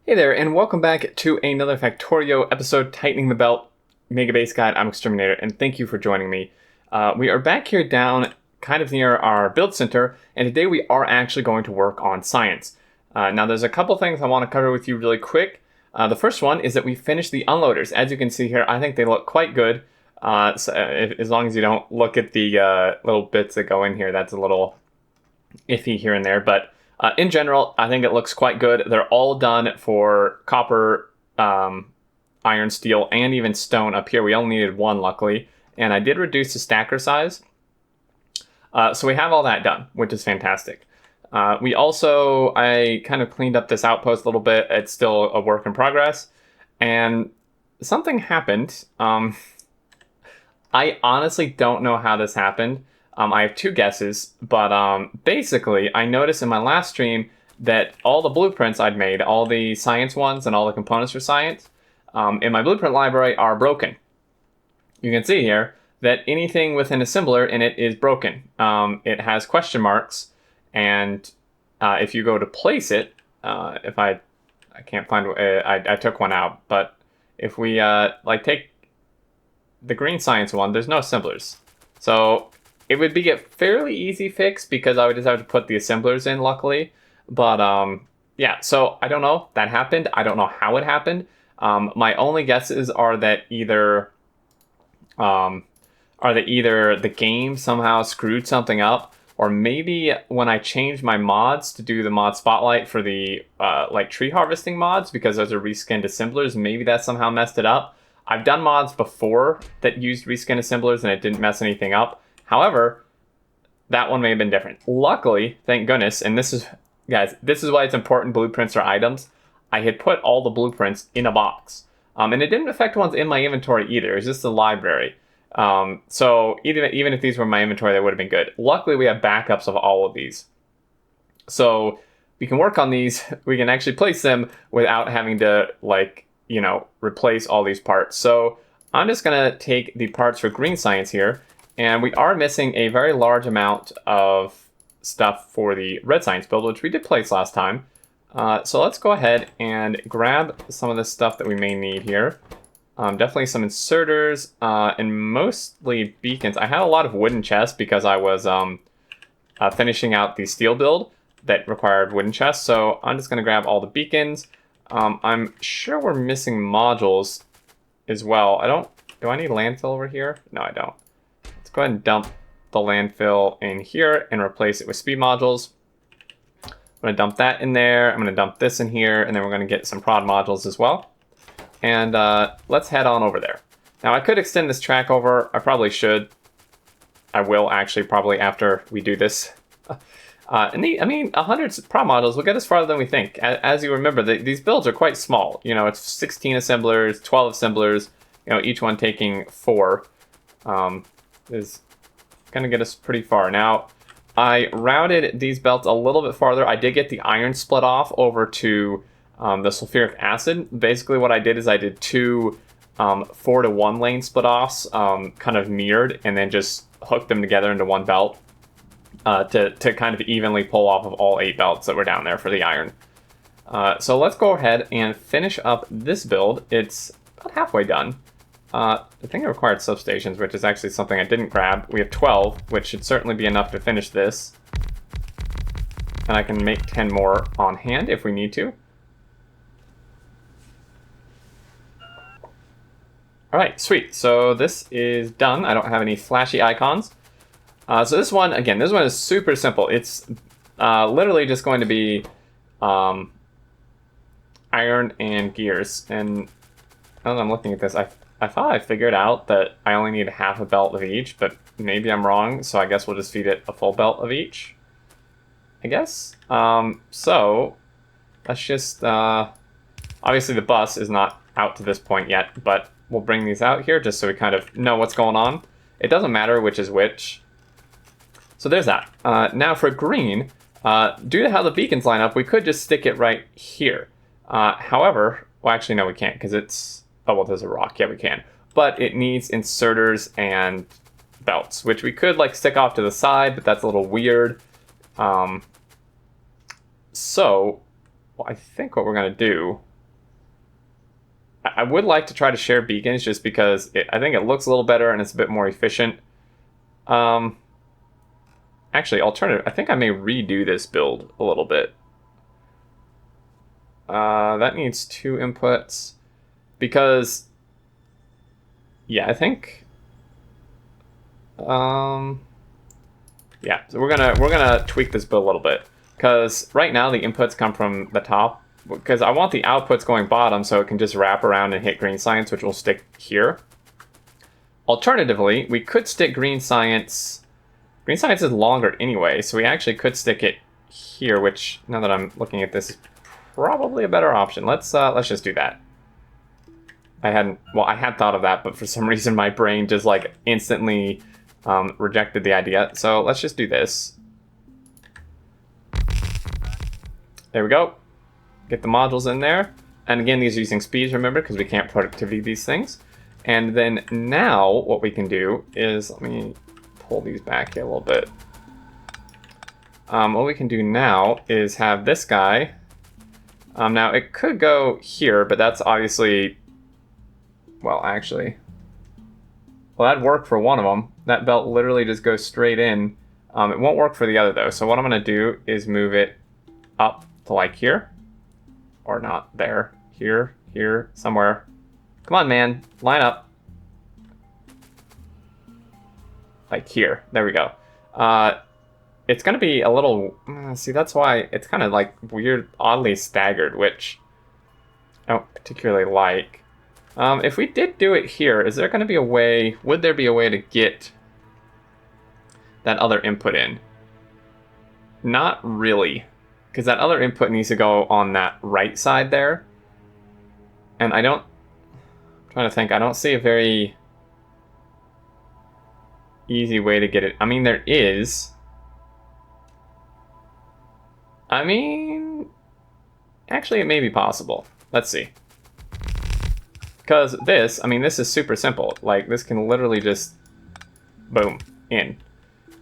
Hey there, and welcome back to another Factorio episode, Tightening the Belt, Megabase Guide. I'm Xterminator, and thank you for joining me. We are back here down kind of near our build center, and today we are actually going to work on science. Now, there's a couple things I want to cover with you really quick. The first one is that we finished the unloaders. As you can see here, I think they look quite good. As long as you don't look at the little bits that go in here, that's a little iffy here and there, but in general, I think it looks quite good. They're all done for copper, iron, steel, and even stone up here. We only needed one, luckily, and I did reduce the stacker size. So we have all that done, which is fantastic. I kind of cleaned up this outpost a little bit. It's still a work in progress, and something happened. I honestly don't know how this happened. I have two guesses, but basically, I noticed in my last stream that all the blueprints I'd made, all the science ones and all the components for science, in my blueprint library are broken. You can see here that anything with an assembler in it is broken. It has question marks, and if you go to place it, if I can't find, I took one out, but if we take the green science one, there's no assemblers. So it would be a fairly easy fix because I would just have to put the assemblers in, luckily. But yeah, so I don't know. That happened. I don't know how it happened. My only guesses are that either the game somehow screwed something up, or maybe when I changed my mods to do the mod spotlight for the tree harvesting mods, because those are reskinned assemblers, maybe that somehow messed it up. I've done mods before that used reskinned assemblers and it didn't mess anything up. However, that one may have been different. Luckily, thank goodness, and this is why it's important blueprints are items. I had put all the blueprints in a box. And it didn't affect ones in my inventory either. It was just the library. So even if these were in my inventory, they would have been good. Luckily, we have backups of all of these. So we can work on these. We can actually place them without having to, replace all these parts. So I'm just going to take the parts for green science here. And we are missing a very large amount of stuff for the red science build, which we did place last time. So let's go ahead and grab some of the stuff that we may need here. Definitely some inserters and mostly beacons. I had a lot of wooden chests because I was finishing out the steel build that required wooden chests. So I'm just going to grab all the beacons. I'm sure we're missing modules as well. Do I need landfill over here? No, I don't. Go ahead and dump the landfill in here and replace it with speed modules. I'm going to dump that in there. I'm going to dump this in here, and then we're going to get some prod modules as well. And let's head on over there. Now, I could extend this track over. I probably should. I will actually probably after we do this. 100 prod modules will get us farther than we think. As you remember, these builds are quite small. It's 16 assemblers, 12 assemblers, each one taking 4. Is going to get us pretty far. Now, I routed these belts a little bit farther. I did get the iron split off over to the sulfuric acid. Basically, what I did is I did two 4-to-1 lane split offs, kind of mirrored, and then just hooked them together into one belt to kind of evenly pull off of all 8 belts that were down there for the iron. So let's go ahead and finish up this build. It's about halfway done. I think it required substations, which is actually something I didn't grab. We have 12, which should certainly be enough to finish this. And I can make 10 more on hand if we need to. Alright, sweet. So this is done. I don't have any flashy icons. So this one is super simple. It's literally just going to be iron and gears. And as I'm looking at this, I thought I figured out that I only need half a belt of each, but maybe I'm wrong, so I guess we'll just feed it a full belt of each, I guess. So let's just, obviously the bus is not out to this point yet, but we'll bring these out here just so we kind of know what's going on. It doesn't matter which is which. So there's that. Now for green, due to how the beacons line up, we could just stick it right here. However, well actually no we can't because it's, oh, well, there's a rock. Yeah, we can. But it needs inserters and belts, which we could, stick off to the side, but that's a little weird. So, well, I think what we're going to do I would like to try to share beacons just because I think it looks a little better and it's a bit more efficient. Actually, alternative, I think I may redo this build a little bit. That needs 2 inputs because, yeah, I think, yeah, so we're gonna tweak this build a little bit because right now the inputs come from the top because I want the outputs going bottom so it can just wrap around and hit green science, which will stick here. Alternatively, we could stick green science. Green science is longer anyway, so we actually could stick it here, which now that I'm looking at this is probably a better option. Let's just do that. I had thought of that, but for some reason my brain just like instantly rejected the idea. So let's just do this. There we go. Get the modules in there. And again, these are using speeds, remember, because we can't productivity these things. And then now what we can do is, let me pull these back here a little bit. What we can do now is have this guy. Now it could go here, but that's obviously, well, actually, well, that'd work for one of them. That belt literally just goes straight in. It won't work for the other though. So what I'm gonna do is move it up to like here, or not there, here, somewhere. Come on, man, line up. Like here, there we go. It's gonna be a little, see, that's why it's kind of like weird, oddly staggered, which I don't particularly like. If we did do it here, is there gonna be a way, would there be a way to get that other input in? Not really, because that other input needs to go on that right side there. And I'm trying to think, I don't see a very easy way to get it. I mean, there is. I mean, actually it may be possible. Let's see. Because this, I mean, this is super simple. Like, this can literally just, boom, in.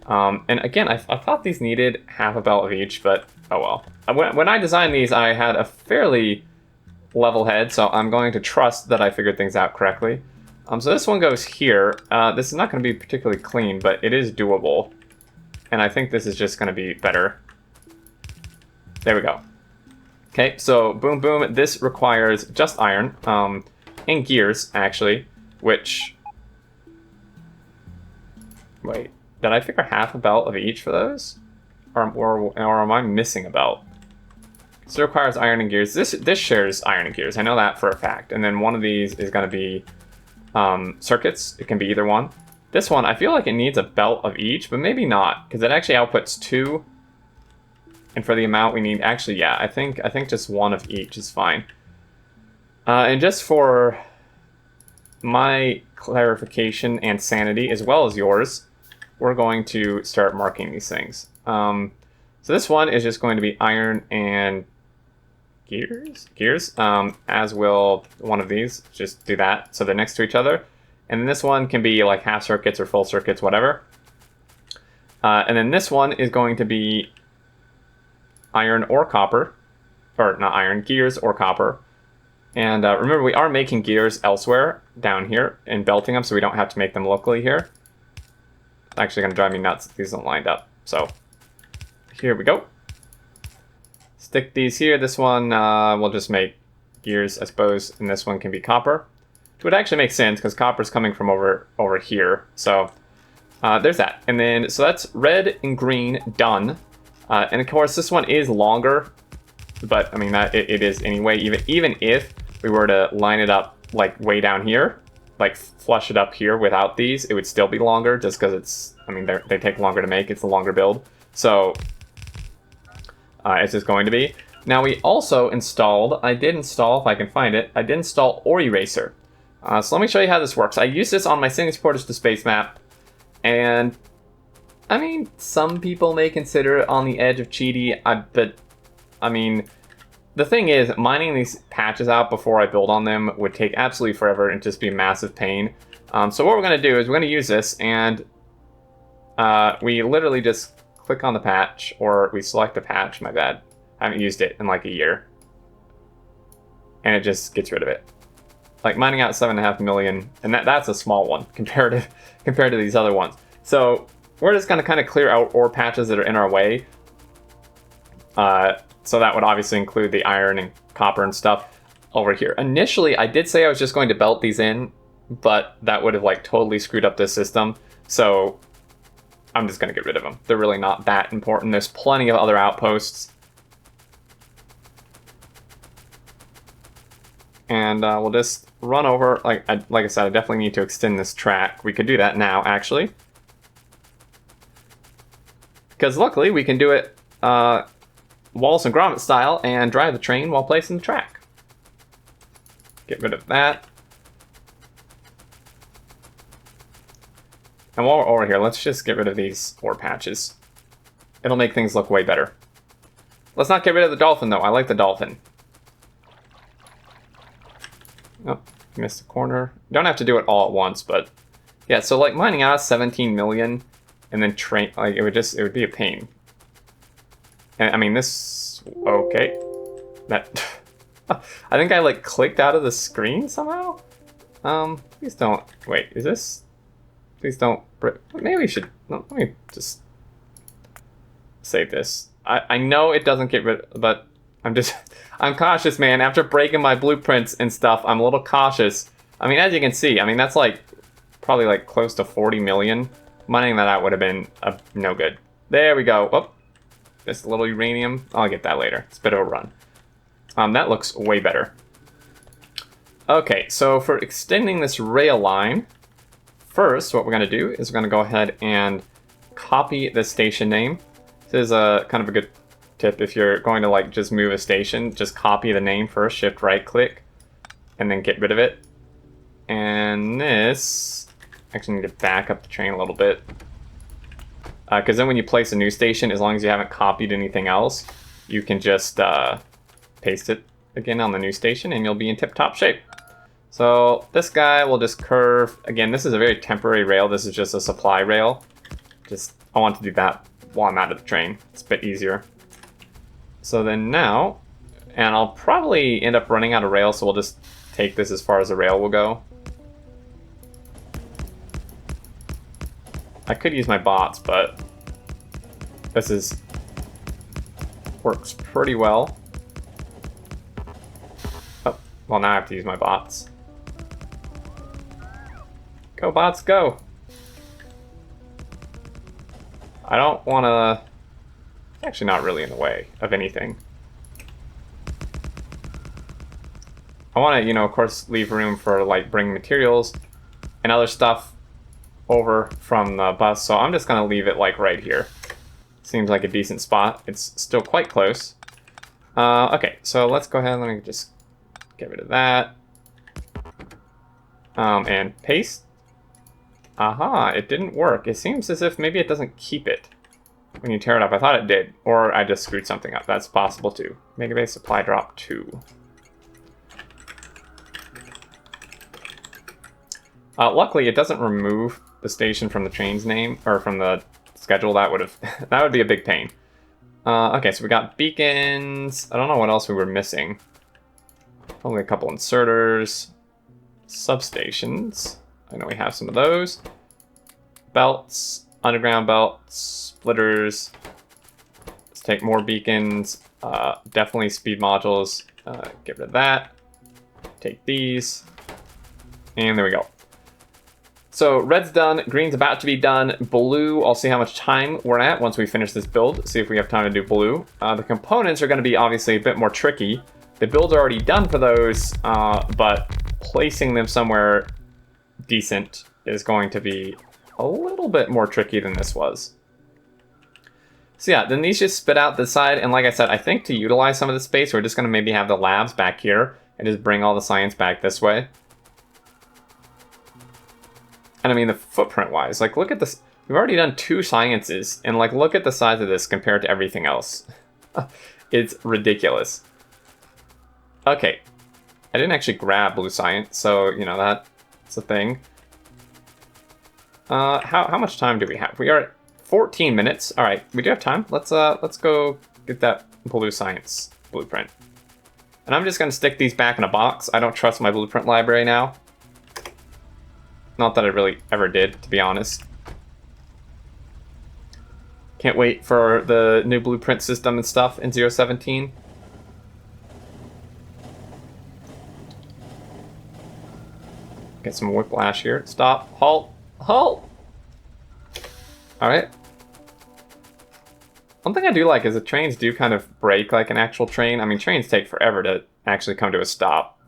And again, I thought these needed half a belt of each, but oh well. When I designed these, I had a fairly level head, so I'm going to trust that I figured things out correctly. So this one goes here. This is not going to be particularly clean, but it is doable. And I think this is just going to be better. There we go. Okay, so boom, boom. This requires just iron, and gears, actually, which... Wait, did I figure half a belt of each for those? Or am I missing a belt? So it requires iron and gears. This shares iron and gears. I know that for a fact. And then one of these is going to be circuits. It can be either one. This one, I feel like it needs a belt of each, but maybe not, because it actually outputs 2. And for the amount we need, actually, yeah, I think just one of each is fine. And just for my clarification and sanity, as well as yours, we're going to start marking these things. So this one is just going to be iron and gears, as will one of these. Just do that so they're next to each other. And then this one can be like half circuits or full circuits, whatever. And then this one is going to be iron or copper, or not iron, gears or copper. And remember, we are making gears elsewhere down here and belting them, so we don't have to make them locally here. It's actually going to drive me nuts if these aren't lined up. So here we go. Stick these here. This one we'll just make gears, I suppose, and this one can be copper. It would actually make sense because copper's coming from over here. So there's that. And then, so that's red and green done. And of course, this one is longer, but I mean, that it is anyway. Even if we were to line it up like way down here, like flush it up here without these, it would still be longer just because it's, I mean, they take longer to make. It's a longer build. So it's just going to be. Now we also installed, I did install, if I can find it, I did install Ore Eraser. So let me show you how this works. I use this on my Sending Supporters to Space map, and I mean, some people may consider it on the edge of cheaty, but I mean, the thing is, mining these patches out before I build on them would take absolutely forever and just be a massive pain. So what we're going to do is we're going to use this, and we literally just click on the patch, or we select a patch, my bad. I haven't used it in like a year. And it just gets rid of it. like mining out 7.5 million, and that's a small one compared to these other ones. So we're just gonna kind of clear out ore patches that are in our way. So that would obviously include the iron and copper and stuff over here. Initially, I did say I was just going to belt these in, but that would have like totally screwed up this system. So I'm just gonna get rid of them. They're really not that important. There's plenty of other outposts. And we'll just run over, like I said, I definitely need to extend this track. We could do that now, actually. Because luckily, we can do it Wallace and Gromit style and drive the train while placing the track. Get rid of that. And while we're over here, let's just get rid of these ore patches. It'll make things look way better. Let's not get rid of the dolphin, though. I like the dolphin. Oh, missed a corner. Don't have to do it all at once, but yeah. So like mining out 17 million, and then train, like it would be a pain. And I mean this. Okay, that. I think I like clicked out of the screen somehow. Please don't. Wait, is this? Please don't. Maybe we should. No, let me just save this. I know it doesn't get rid, but I'm cautious, man. After breaking my blueprints and stuff, I'm a little cautious. I mean, as you can see, I mean, that's like probably like close to 40 million. Mining that out would have been no good. There we go. Oh, just a little uranium. I'll get that later. It's a bit of a run. That looks way better. Okay, so for extending this rail line, first, what we're going to do is we're going to go ahead and copy the station name. This is a kind of a good tip. If you're going to like just move a station, just copy the name first, shift right click, and then get rid of it. And this, actually need to back up the train a little bit. Because then when you place a new station, as long as you haven't copied anything else, you can just paste it again on the new station and you'll be in tip-top shape. So this guy will just curve. Again, this is a very temporary rail. This is just a supply rail. I want to do that while I'm out of the train. It's a bit easier. So then now, and I'll probably end up running out of rail, so we'll just take this as far as the rail will go. I could use my bots, but this works pretty well. Oh, well now I have to use my bots. Go bots, go! I don't want to... Actually not really in the way of anything. I want to, you know, of course, leave room for like bringing materials and other stuff over from the bus, so I'm just going to leave it like right here. Seems like a decent spot. It's still quite close. Okay, so let's go ahead and let me just get rid of that. And paste. Aha, it didn't work. It seems as if maybe it doesn't keep it when you tear it up. I thought it did, or I just screwed something up. That's possible too. Megabase supply drop 2. Luckily, it doesn't remove the station from the train's name, or from the schedule. That would be a big pain. Okay, so we got beacons. I don't know what else we were missing. Probably a couple inserters. Substations. I know we have some of those. Belts, underground belts, splitters. Let's take more beacons. Definitely speed modules. Get rid of that. Take these. And there we go. So red's done, green's about to be done. Blue, I'll see how much time we're at once we finish this build. See if we have time to do blue. The components are going to be obviously a bit more tricky. The builds are already done for those, but placing them somewhere decent is going to be a little bit more tricky than this was. So yeah, then these just spit out the side, and like I said, I think to utilize some of the space, we're just going to maybe have the labs back here and just bring all the science back this way. And I mean, the footprint-wise, like, look at this. We've already done 2 sciences, and, like, look at the size of this compared to everything else. It's ridiculous. Okay. I didn't actually grab blue science, so, you know, that's a thing. How much time do we have? We are at 14 minutes. All right, we do have time. Let's go get that blue science blueprint. And I'm just going to stick these back in a box. I don't trust my blueprint library now. Not that I really ever did, to be honest. Can't wait for the new blueprint system and stuff in 017. Get some whiplash here. Stop. Halt. Halt! Alright. One thing I do like is that trains do kind of break like an actual train. I mean, trains take forever to actually come to a stop.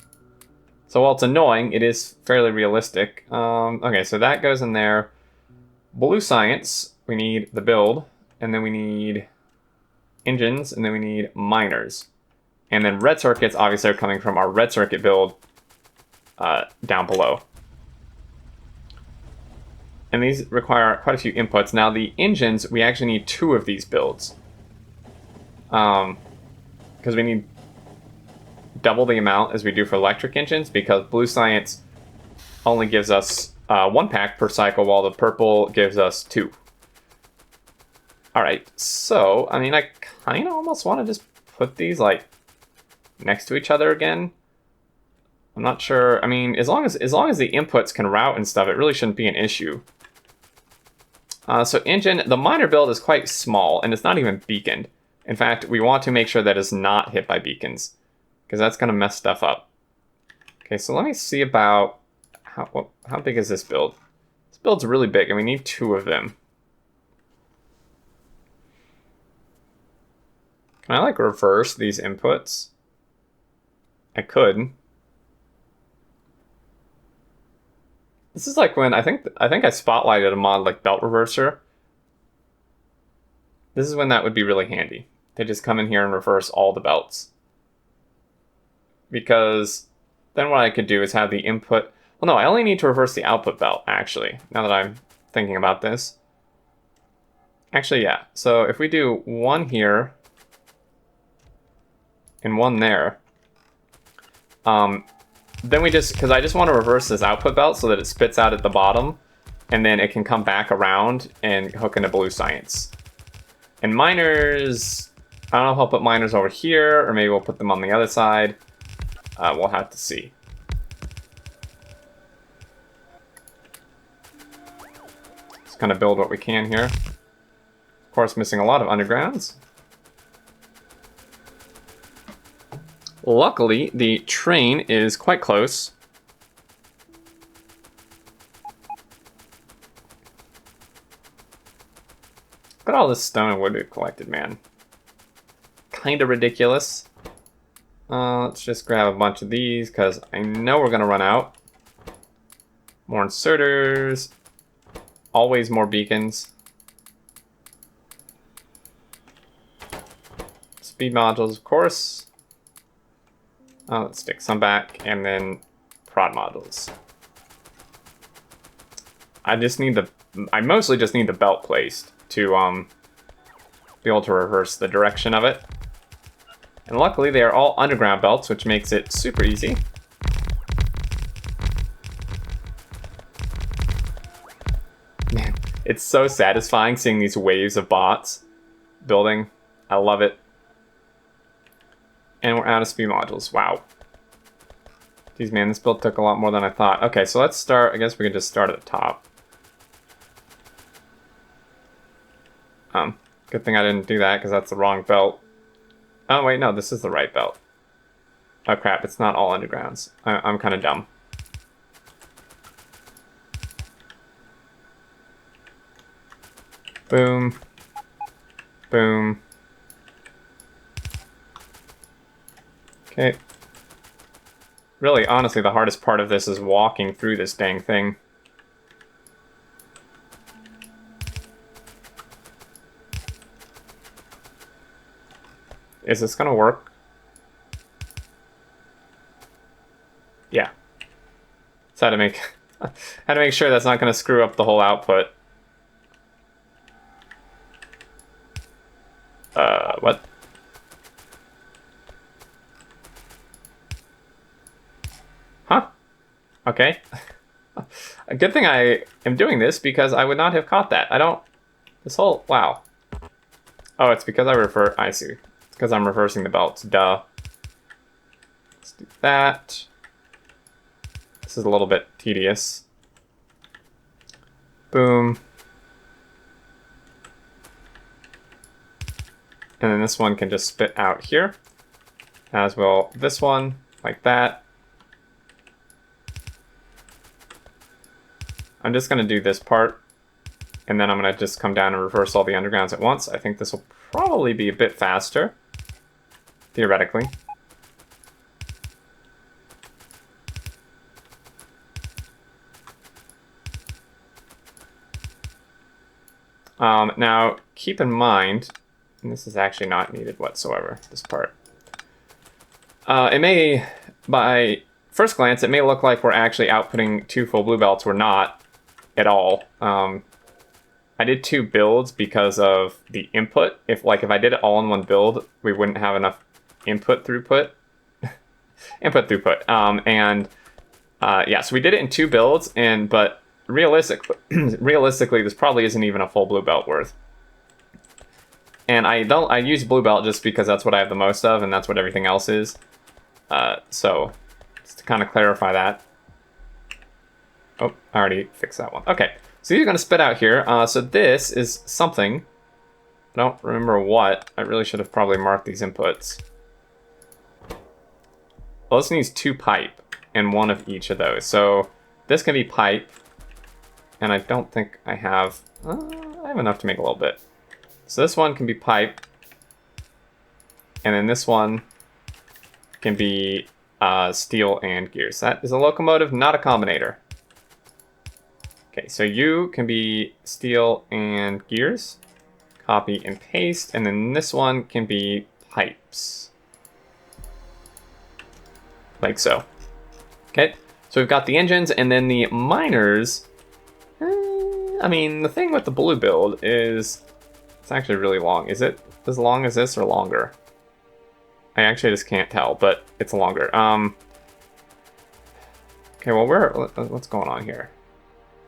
So while it's annoying, it is fairly realistic. Okay, so that goes in there. Blue science, we need the build. And then we need engines, and then we need miners. And then red circuits, obviously, are coming from our red circuit build down below. And these require quite a few inputs. Now, the engines, we actually need 2 of these builds. Because we need double the amount as we do for electric engines, because blue science only gives us 1 pack per cycle, while the purple gives us 2. Alright, so, I mean, I kind of almost want to just put these, like, next to each other again. I'm not sure. I mean, as long as the inputs can route and stuff, it really shouldn't be an issue. So engine, the miner build is quite small, and it's not even beaconed. In fact, we want to make sure that it's not hit by beacons, because that's going to mess stuff up. Okay, so let me see about how big is this build? This build's really big, and we need 2 of them. Can I, like, reverse these inputs? I could. This is like when I think I spotlighted a mod like Belt Reverser. This is when that would be really handy. They just come in here and reverse all the belts. Because then what I could do is have the input... Well, no, I only need to reverse the output belt, actually, now that I'm thinking about this. Actually, yeah. So if we do 1 here... and 1 there. Then we just, because I just want to reverse this output belt so that it spits out at the bottom, and then it can come back around and hook into blue science. And miners, I don't know if I'll put miners over here, or maybe we'll put them on the other side. We'll have to see. Just kind of build what we can here. Of course, missing a lot of undergrounds. Luckily, the train is quite close. Look at all this stone and wood we've collected, man. Kinda ridiculous. Let's just grab a bunch of these, because I know we're gonna run out. More inserters. Always more beacons. Speed modules, of course. Let's stick some back, and then prod modules. I mostly just need the belt placed to be able to reverse the direction of it. And luckily they are all underground belts, which makes it super easy. Man, it's so satisfying seeing these waves of bots building. I love it. And we're out of speed modules. Wow. Geez, man, this build took a lot more than I thought. Okay, so let's start. I guess we can just start at the top. Good thing I didn't do that, because that's the wrong belt. Oh, wait, no, this is the right belt. Oh, crap, it's not all undergrounds. I'm kind of dumb. Boom. Boom. Okay. Really, honestly, the hardest part of this is walking through this dang thing. Is this gonna work? Yeah. So I had to make sure that's not gonna screw up the whole output. What? Huh? Okay. A good thing I am doing this, because I would not have caught that. Wow. Oh, it's because I see. It's because I'm reversing the belts, duh. do that. This is a little bit tedious. Boom. And then this one can just spit out here, as well this one, like that. I'm just going to do this part, and then I'm going to just come down and reverse all the undergrounds at once. I think this will probably be a bit faster, theoretically. Now, keep in mind, and this is actually not needed whatsoever, this part. It may, by first glance, it may look like we're actually outputting 2 full blue belts. We're not at all. I did 2 builds because of the input. If I did it all in one build, we wouldn't have enough input throughput. Yeah, so we did it in 2 builds, but realistically, this probably isn't even a full blue belt worth. And I use blue belt just because that's what I have the most of, and that's what everything else is. So just to kind of clarify that. Oh, I already fixed that one. Okay, so these are going to spit out here. So this is something. I don't remember what. I really should have probably marked these inputs. Well, this needs 2 pipe and 1 of each of those. So this can be pipe, and I don't think I have enough to make a little bit. So this one can be pipe, and then this one can be steel and gears. That is a locomotive, not a combinator. Okay, so you can be steel and gears. Copy and paste, and then this one can be pipes. Like so. Okay, so we've got the engines, and then the miners. I mean, the thing with the blue build is it's actually really long. Is it as long as this or longer? I actually just can't tell, but it's longer. Okay, well, what's going on here?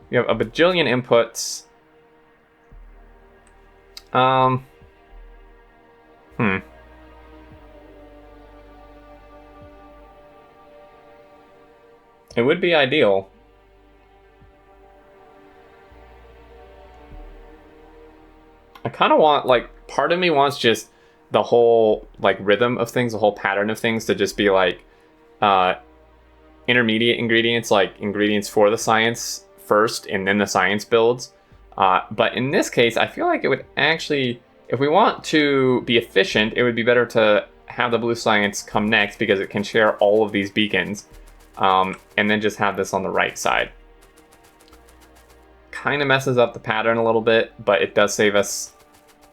You have a bajillion inputs. It would be ideal. I kind of want, part of me wants just the whole, rhythm of things, the whole pattern of things to just be, intermediate ingredients, ingredients for the science first, and then the science builds. But in this case, I feel like it would actually, if we want to be efficient, it would be better to have the blue science come next because it can share all of these beacons, and then just have this on the right side. Kind of messes up the pattern a little bit, but it does save us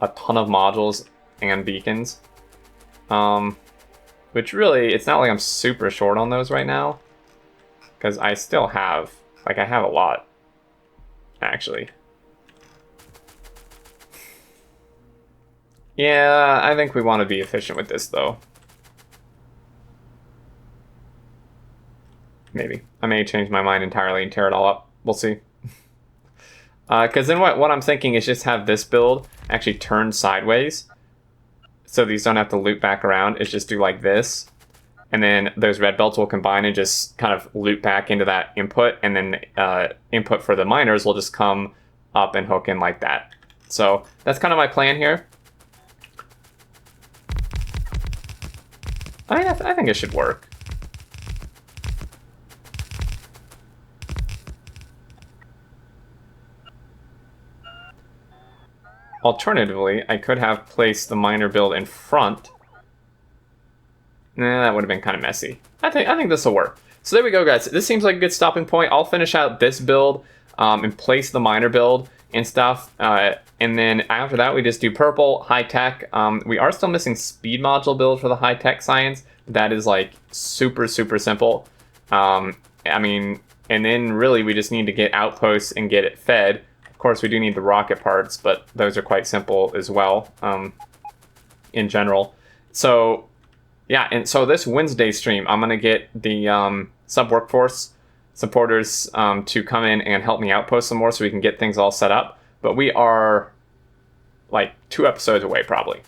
a ton of modules and beacons. Which really, it's not like I'm super short on those right now, because I still have, I have a lot, actually. Yeah, I think we want to be efficient with this, though. Maybe. I may change my mind entirely and tear it all up. We'll see. Because then what I'm thinking is just have this build actually turn sideways, so these don't have to loop back around. It's just do like this, and then those red belts will combine and just kind of loop back into that input, and then input for the miners will just come up and hook in like that. So that's kind of my plan here. I think it should work. Alternatively, I could have placed the miner build in front. Nah, that would have been kind of messy. I think this will work. So there we go, guys. This seems like a good stopping point. I'll finish out this build and place the miner build and stuff. And then after that, we just do purple, high tech. We are still missing speed module build for the high tech science. That is super, super simple. I mean, and then really we just need to get outposts and get it fed. Of course, we do need the rocket parts, but those are quite simple as well, in general. So, yeah, and so this Wednesday stream, I'm going to get the sub-workforce supporters to come in and help me outpost some more so we can get things all set up. But we are, 2 episodes away, probably.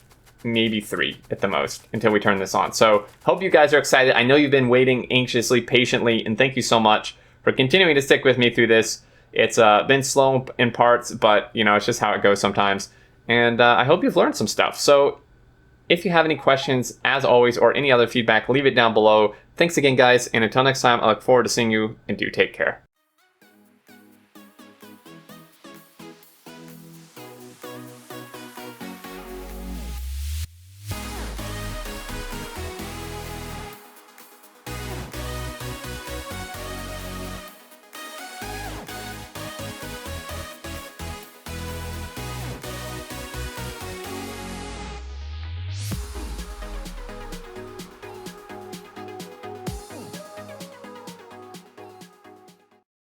maybe 3 at the most until we turn this on. So hope you guys are excited. I know you've been waiting anxiously, patiently, and thank you so much for continuing to stick with me through this. It's been slow in parts, but you know, it's just how it goes sometimes. And I hope you've learned some stuff. So if you have any questions, as always, or any other feedback, leave it down below. Thanks again, guys, and until next time, I look forward to seeing you, and do take care.